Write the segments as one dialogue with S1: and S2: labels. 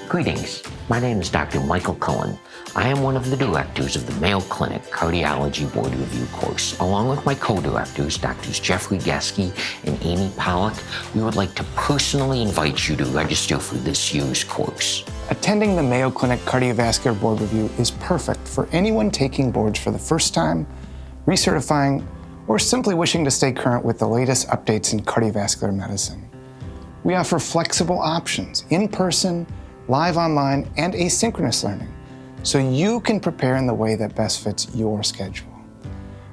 S1: Greetings, my name is Dr. Michael Cohen. I am one of the directors of the Mayo Clinic Cardiology Board Review course. Along with my co-directors, Drs. Jeffrey Gaske and Amy Pollock, we would like to personally invite you to register for this year's course.
S2: Attending the Mayo Clinic Cardiovascular Board Review is perfect for anyone taking boards for the first time, recertifying, or simply wishing to stay current with the latest updates in cardiovascular medicine. We offer flexible options, in-person, live online, and asynchronous learning, so you can prepare in the way that best fits your schedule.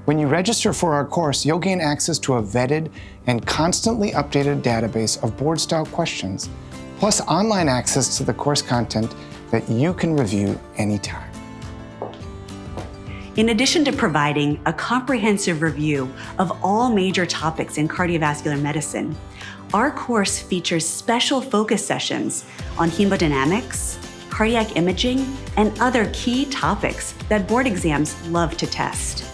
S2: When you register for our course, you'll gain access to a vetted and constantly updated database of board-style questions, plus online access to the course content that you can review anytime.
S3: In addition to providing a comprehensive review of all major topics in cardiovascular medicine, our course features special focus sessions on hemodynamics, cardiac imaging, and other key topics that board exams love to test.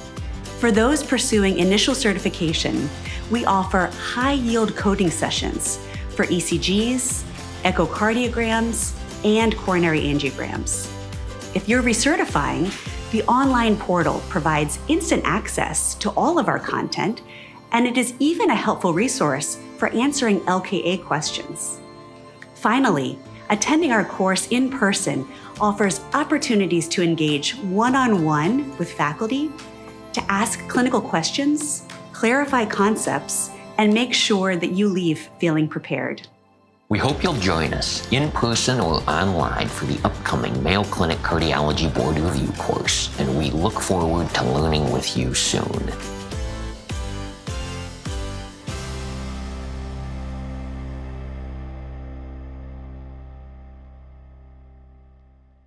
S3: For those pursuing initial certification, we offer high-yield coding sessions for ECGs, echocardiograms, and coronary angiograms. If you're recertifying, the online portal provides instant access to all of our content, and it is even a helpful resource for answering LKA questions. Finally, attending our course in person offers opportunities to engage one-on-one with faculty, to ask clinical questions, clarify concepts, and make sure that you leave feeling prepared.
S1: We hope you'll join us in person or online for the upcoming Mayo Clinic Cardiology Board Review course, and we look forward to learning with you soon.